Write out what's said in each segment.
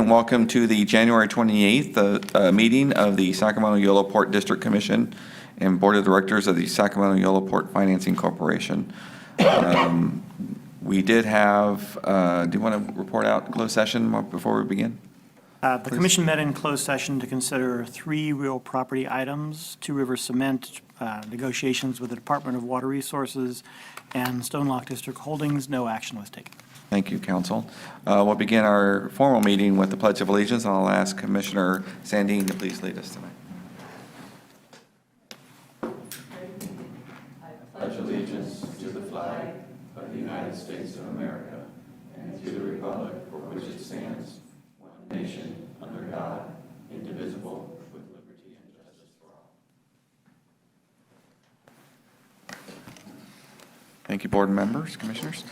Welcome to the January 28th meeting of the Sacramento-Yolo Port District Commission and Board of Directors of the Sacramento-Yolo Port Financing Corporation. We did have, do you want to report out closed session before we begin? The commission met in closed session to consider 3 real property items: Two Rivers Cement, negotiations with the Department of Water Resources, and Stonelock District Holdings. No action was taken. Thank you, Council. We'll begin our formal meeting with the Pledge of Allegiance, and I'll ask Commissioner Sandine to please lead us tonight. I pledge allegiance to the flag of the United States of America and to the republic for which it stands, one nation, under God, indivisible, with liberty and justice for all. Thank you, board members, commissioners.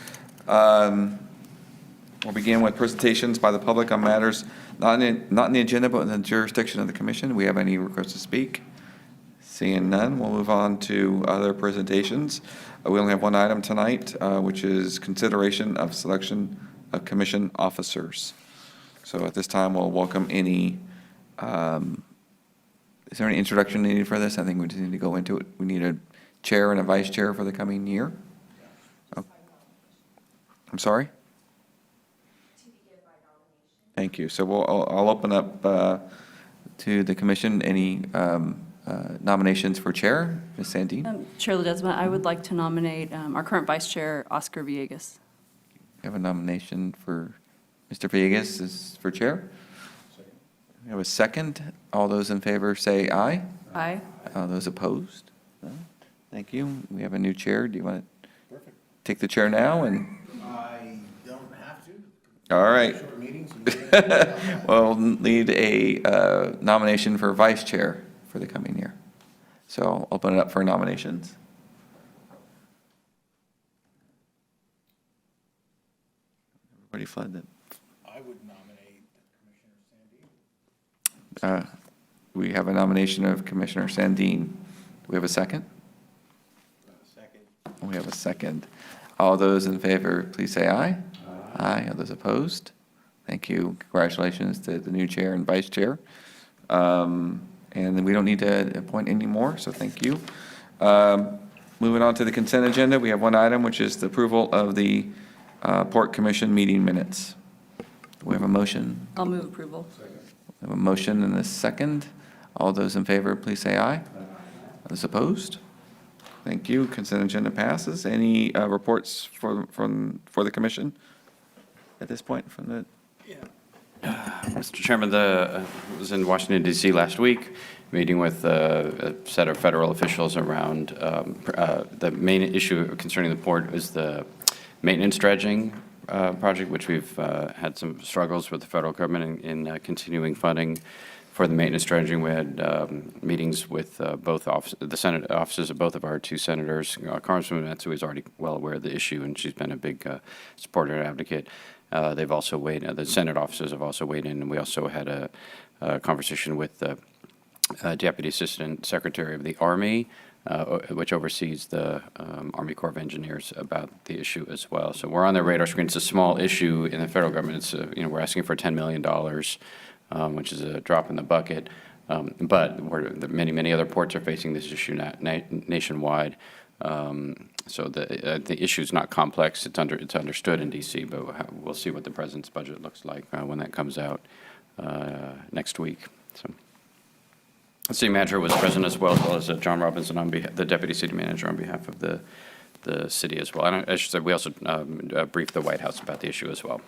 We'll begin with presentations by the public on matters not in the agenda but in the jurisdiction of the commission. We have any requests to speak? Seeing none, we'll move on to other presentations. We only have one item tonight, which is consideration of selection of commission officers. So at this time, we'll welcome any, is there any introduction needed for this? I think we just need to go into it. We need a chair and a vice chair for the coming year. Oh. I'm sorry? Thank you. So I'll open up to the commission. Any nominations for chair? Ms. Sandine? Chair Ledesma, I would like to nominate our current vice chair, Oscar Villegas. We have a nomination for Mr. Villegas is for chair. Second. We have a second. All those in favor say aye. Aye. Those opposed? No? Thank you. We have a new chair. Do you want to take the chair now? And I don't have to. all right. Short meetings. We'll need a nomination for vice chair for the coming year. So I'll open it up for nominations. Everybody fled them. I would nominate Commissioner Sandine. We have a nomination of Commissioner Sandine. Do we have a second? Second. We have a second. All those in favor, please say aye. Aye. Are those opposed? Thank you. Congratulations to the new chair and vice chair. And then we don't need to appoint any more, so thank you. Moving on to the consent agenda, we have one item, which is the approval of the Port Commission meeting minutes. Do we have a motion? I'll move approval. We have a motion and a second. All those in favor, please say aye. Those opposed? Thank you. Consent agenda passes. Any reports for the commission at this point from the? Mr. Chairman, I was in Washington, D.C. last week, meeting with a set of federal officials around the main issue concerning the port is the maintenance dredging project, which we've had some struggles with the federal government in continuing funding for the maintenance dredging. We had meetings with both the Senate offices of both of our two senators. Congresswoman Metsu is already well aware of the issue, and she's been a big supporter and advocate. They've also weighed in, the Senate offices have also weighed in, and we also had a conversation with the Deputy Assistant Secretary of the Army, which oversees the Army Corps of Engineers, about the issue as well. So we're on their radar screen. It's a small issue in the federal government. It's we're asking for $10 million, which is a drop in the bucket. But many other ports are facing this issue nationwide. So the issue is not complex. It's understood in D.C., but we'll see what the president's budget looks like when that comes out next week. So the city manager was present as well as John Robinson, the deputy city manager, on behalf of the city as well. And I should say we also briefed the White House about the issue as well.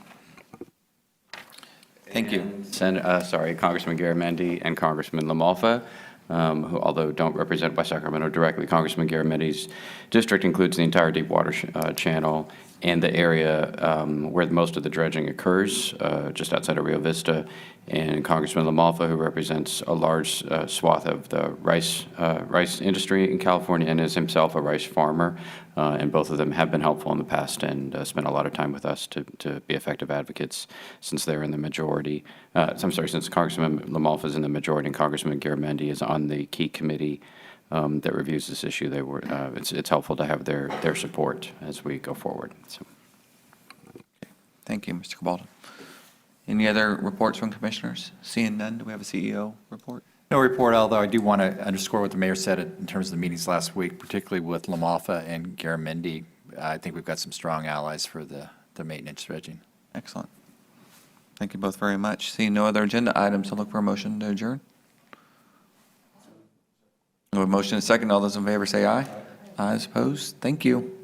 Thank you. Congressman Garamendi and Congressman LaMalfa, who, although don't represent West Sacramento directly, Congressman Garamendi's district includes the entire deep water channel and the area where most of the dredging occurs, just outside of Rio Vista. And Congressman LaMalfa, who represents a large swath of the rice industry in California and is himself a rice farmer. And both of them have been helpful in the past and spent a lot of time with us to be effective advocates since they're in the majority. Since Congressman LaMalfa is in the majority and Congressman Garamendi is on the key committee that reviews this issue. It's helpful to have their support as we go forward. So. Thank you, Mr. Cabaldo. Any other reports from commissioners? Seeing none, do we have a CEO report? No report, although I do want to underscore what the mayor said in terms of the meetings last week, particularly with LaMalfa and Garamendi. I think we've got some strong allies for the maintenance dredging. Excellent. Thank you both very much. Seeing no other agenda items, I'll look for a motion to adjourn. We have a motion and a second. All those in favor say aye. Aye, opposed. Thank you.